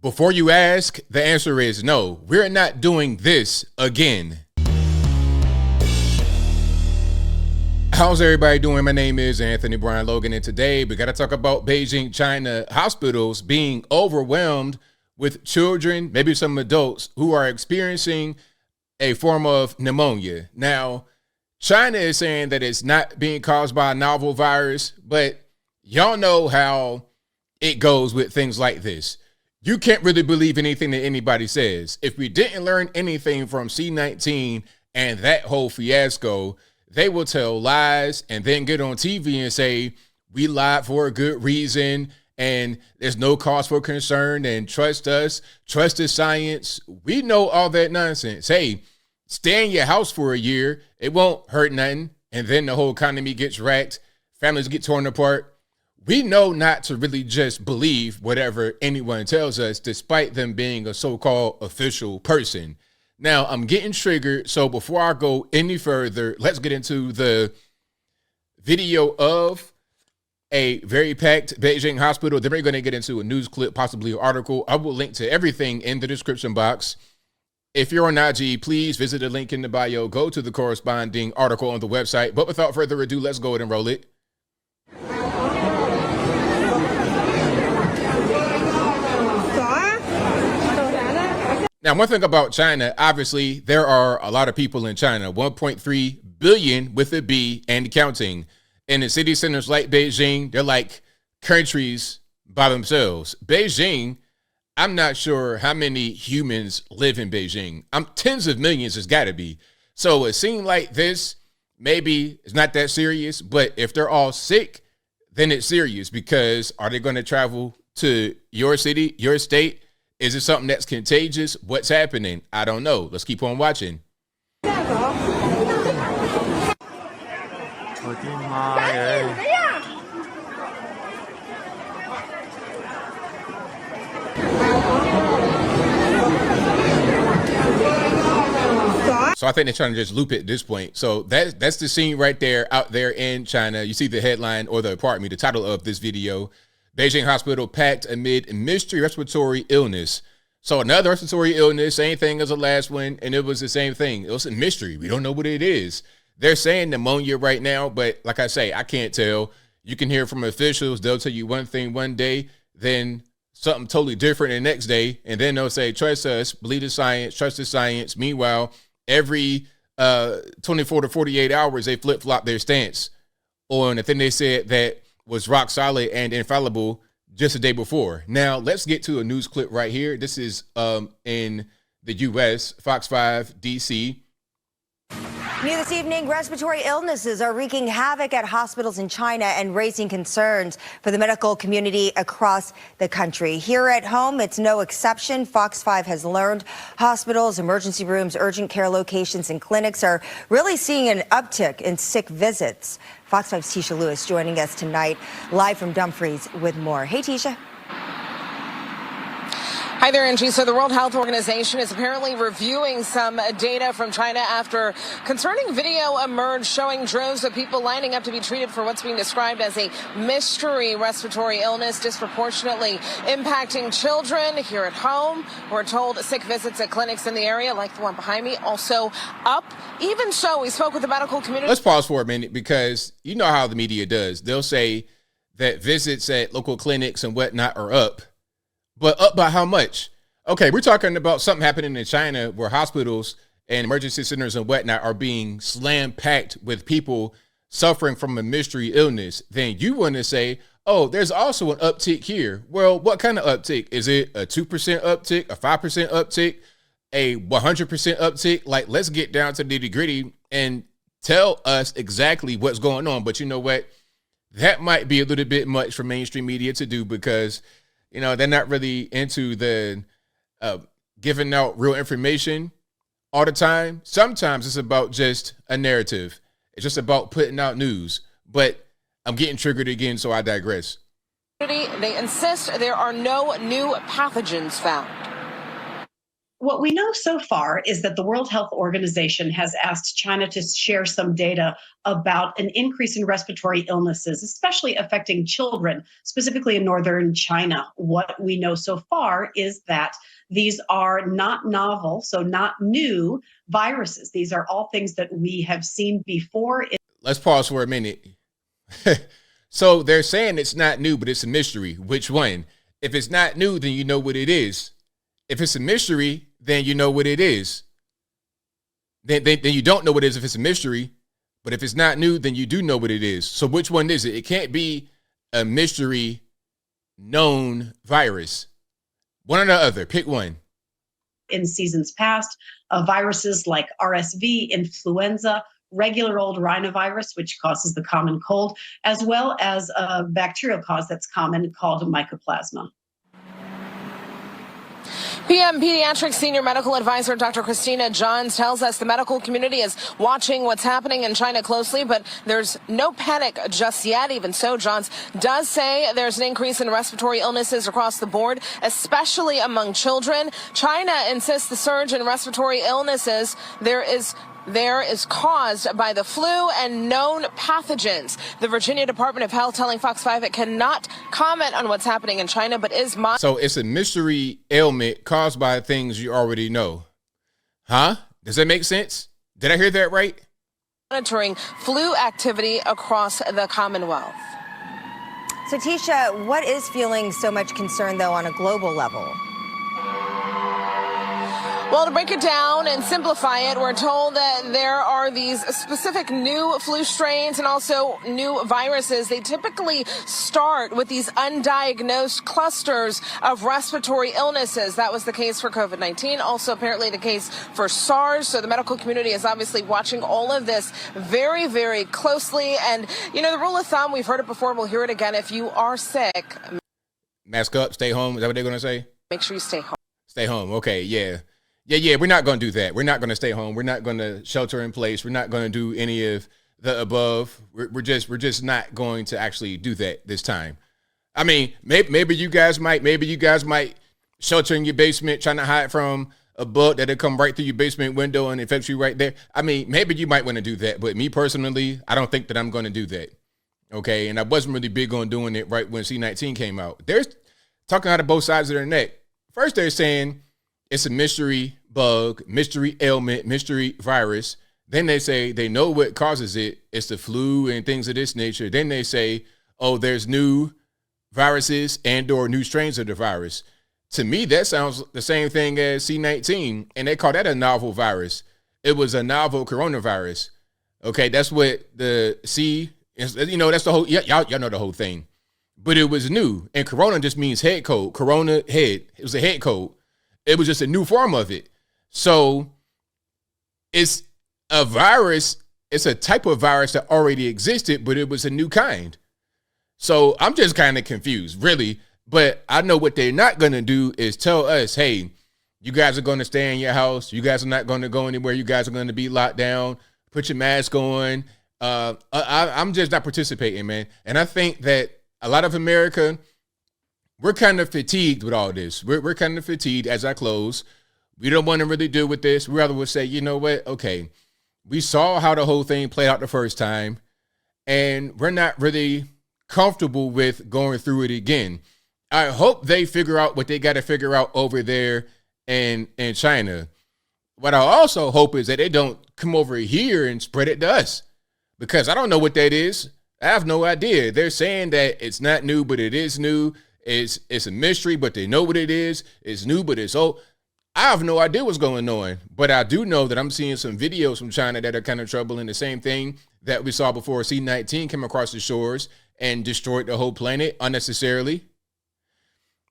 Before you ask, the answer is no. We're not doing this again. How's everybody doing? My name is Anthony Brian Logan, and today we got to talk about Beijing, China hospitals being overwhelmed with children, maybe some adults, who are experiencing a form of pneumonia. Now, China is saying that it's not being caused by a novel virus, but y'all know how it goes with things like this. You can't really believe anything that anybody says. If we didn't learn anything from C-19 and that whole fiasco, they will tell lies and then get on TV and say, we lied for a good reason and there's no cause for concern and trust us, trust the science. We know all that nonsense. Hey, stay in your house for a year. It won't hurt nothing. And then the whole economy gets wrecked. Families get torn apart. We know not to really just believe whatever anyone tells us, despite them being a so-called official person. Now, I'm getting triggered, so before I go any further, let's get into the video of a very packed Beijing hospital. Then we're going to get into a news clip, possibly an article. I will link to everything in the description box. If you're on IG, please visit the link in the bio. Go to the corresponding article on the website. But without further ado, let's go ahead and roll it. Now, one thing about China, obviously, there are a lot of people in China, 1.3 billion with a B and counting. And in city centers like Beijing, they're like countries by themselves. Beijing, I'm not sure how many humans live in Beijing. Tens of millions has got to be. So it seemed like this, maybe it's not that serious, but if they're all sick, then it's serious, because are they going to travel to your city, your state? Is it something that's contagious? What's happening? I don't know. Let's keep on watching. So I think they're trying to just loop it at this point. So that's the scene right there out there in China. You see the headline, or the title of this video. Beijing hospital packed amid mystery respiratory illness. So another respiratory illness, same thing as the last one, and it was the same thing. It was a mystery. We don't know what it is. They're saying pneumonia right now, but like I say, I can't tell. You can hear from officials. They'll tell you one thing one day, then something totally different the next day, and then they'll say, trust us, believe the science, trust the science. Meanwhile, every 24 to 48 hours, they flip-flop their stance on the thing they said that was rock solid and infallible just the day before. Now, let's get to a news clip right here. This is in the U.S., Fox 5, D.C. New this evening, respiratory illnesses are wreaking havoc at hospitals in China and raising concerns for the medical community across the country. Here at home, it's no exception. Fox 5 has learned hospitals, emergency rooms, urgent care locations, and clinics are really seeing an uptick in sick visits. Fox 5's Tisha Lewis joining us tonight, live from Dumfries with more. Hey, Tisha. Hi there, Angie. So the World Health Organization is apparently reviewing some data from China after concerning video emerged showing droves of people lining up to be treated for what's being described as a mystery respiratory illness, disproportionately impacting children here at home. We're told sick visits at clinics in the area, like the one behind me, also up. Even so, we spoke with the medical community. Let's pause for a minute, because you know how the media does. They'll say that visits at local clinics and whatnot are up. But up by how much? Okay, we're talking about something happening in China where hospitals and emergency centers and whatnot are being slam-packed with people suffering from a mystery illness. Then you want to say, oh, there's also an uptick here. Well, what kind of uptick? Is it a 2% uptick, a 5% uptick, a 100% uptick? Like, let's get down to the nitty-gritty and tell us exactly what's going on. But you know what? That might be a little bit much for mainstream media to do, because you know, they're not really into the giving out real information all the time. Sometimes it's about just a narrative. It's just about putting out news. But I'm getting triggered again, so I digress. They insist there are no new pathogens found. What we know so far is that the World Health Organization has asked China to share some data about an increase in respiratory illnesses, especially affecting children, specifically in northern China. What we know so far is that these are not novel, so not new viruses. These are all things that we have seen before. Let's pause for a minute. So they're saying it's not new, but it's a mystery. Which one? If it's not new, then you know what it is. If it's a mystery, then you know what it is. Then you don't know what it is if it's a mystery. But if it's not new, then you do know what it is. So which one is it? It can't be a mystery known virus. One or the other. Pick one. In seasons past, viruses like RSV, influenza, regular old rhinovirus, which causes the common cold, as well as a bacterial cause that's common called mycoplasma. PM Pediatric Senior Medical Advisor Dr. Christina Johns tells us the medical community is watching what's happening in China closely, but there's no panic just yet. Even so, Johns does say there's an increase in respiratory illnesses across the board, especially among children. China insists the surge in respiratory illnesses there is caused by the flu and known pathogens. The Virginia Department of Health telling Fox 5 it cannot comment on what's happening in China, but is So it's a mystery ailment caused by things you already know. Huh? Does that make sense? Did I hear that right? monitoring flu activity across the Commonwealth. So, Tisha, what is fueling so much concern, though, on a global level? Well, to break it down and simplify it, we're told that there are these specific new flu strains and also new viruses. They typically start with these undiagnosed clusters of respiratory illnesses. That was the case for COVID-19, also apparently the case for SARS. So the medical community is obviously watching all of this very, very closely. And, you know, the rule of thumb, we've heard it before, we'll hear it again. If you are sick, mask up, stay home. Is that what they're going to say? Make sure you stay home. Stay home. Okay, yeah. Yeah, we're not going to do that. We're not going to stay home. We're not going to shelter in place. We're not going to do any of the above. We're just not going to actually do that this time. I mean, maybe you guys might shelter in your basement, trying to hide from a bug that'll come right through your basement window and infect you right there. I mean, maybe you might want to do that, but me personally, I don't think that I'm going to do that. Okay, and I wasn't really big on doing it right when C-19 came out. They're talking out of both sides of their neck. First, they're saying it's a mystery bug, mystery ailment, mystery virus. Then they say they know what causes it. It's the flu and things of this nature. Then they say, oh, there's new viruses and or new strains of the virus. To me, that sounds the same thing as C-19, and they call that a novel virus. It was a novel coronavirus. Okay, that's what the C is. You know, that's the whole. Y'all know the whole thing. But it was new, and corona just means head cold. Corona head. It was a head cold. It was just a new form of it. So it's a virus. It's a type of virus that already existed, but it was a new kind. So I'm just kind of confused, really. But I know what they're not going to do is tell us, hey, you guys are going to stay in your house. You guys are not going to go anywhere. You guys are going to be locked down. Put your mask on. I'm just not participating, man. And I think that a lot of America, we're kind of fatigued with all this. We're kind of fatigued as I close. We don't want to really deal with this. We rather would say, you know what? Okay, we saw how the whole thing played out the first time, and we're not really comfortable with going through it again. I hope they figure out what they got to figure out over there in China. What I also hope is that they don't come over here and spread it to us, because I don't know what that is. I have no idea. They're saying that it's not new, but it is new. It's a mystery, but they know what it is. It's new, but it's old. I have no idea what's going on, but I do know that I'm seeing some videos from China that are kind of troubling. The same thing that we saw before C-19 came across the shores and destroyed the whole planet unnecessarily.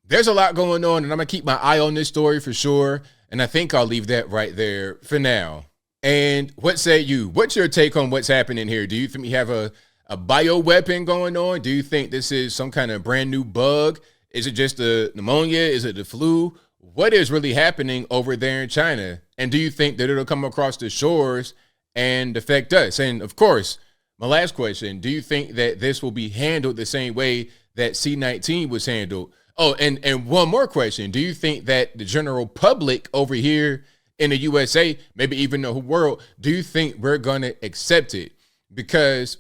There's a lot going on, and I'm going to keep my eye on this story for sure, and I think I'll leave that right there for now. And what say you? What's your take on what's happening here? Do you think we have a bioweapon going on? Do you think this is some kind of brand new bug? Is it just the pneumonia? Is it the flu? What is really happening over there in China? And do you think that it'll come across the shores and affect us? And of course, my last question, do you think that this will be handled the same way that C-19 was handled? Oh, and one more question. Do you think that the general public over here in the USA, maybe even the whole world, do you think we're going to accept it? Because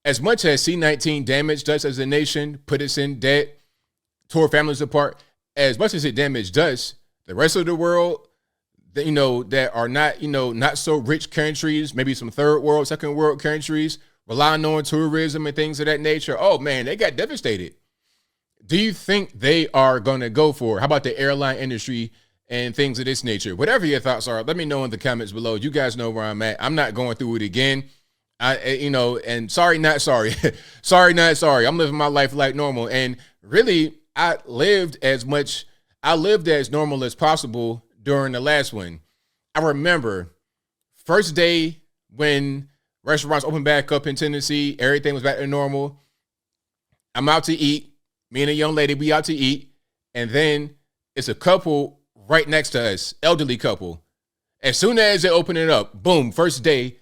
as much as C-19 damaged us as a nation, put us in debt, tore families apart, as much as it damaged us, the rest of the world, that are not, not so rich countries, maybe some third world, second world countries, relying on tourism and things of that nature. Oh man, they got devastated. Do you think they are going to go for it? How about the airline industry and things of this nature? Whatever your thoughts are, let me know in the comments below. You guys know where I'm at. I'm not going through it again. And sorry, not sorry. Sorry, not sorry. I'm living my life like normal. And really, I lived as normal as possible during the last one. I remember first day when restaurants opened back up in Tennessee, everything was back to normal. I'm out to eat. Me and a young lady, we out to eat. And then it's a couple right next to us, elderly couple. As soon as they open it up, boom, first day,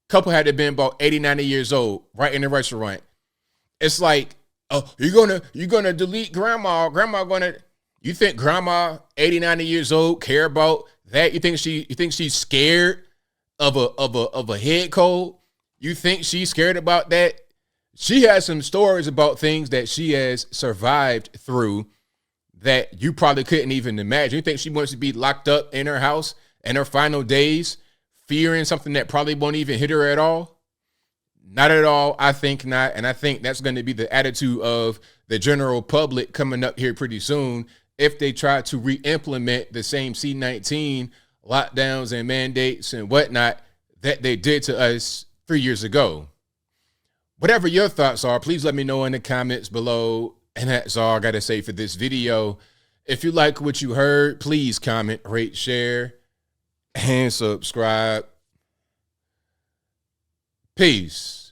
couple had to been about 80, 90 years old, right in the restaurant. It's like, oh, you're gonna delete grandma. You think grandma, 80, 90 years old, care about that? You think she's scared of a head cold? You think she's scared about that? She has some stories about things that she has survived through that you probably couldn't even imagine. You think she wants to be locked up in her house in her final days, fearing something that probably won't even hit her at all? Not at all. I think not. And I think that's going to be the attitude of the general public coming up here pretty soon if they try to re-implement the same C-19 lockdowns and mandates and whatnot that they did to us 3 years ago. Whatever your thoughts are, please let me know in the comments below. And that's all I got to say for this video. If you like what you heard, please comment, rate, share, and subscribe. Peace.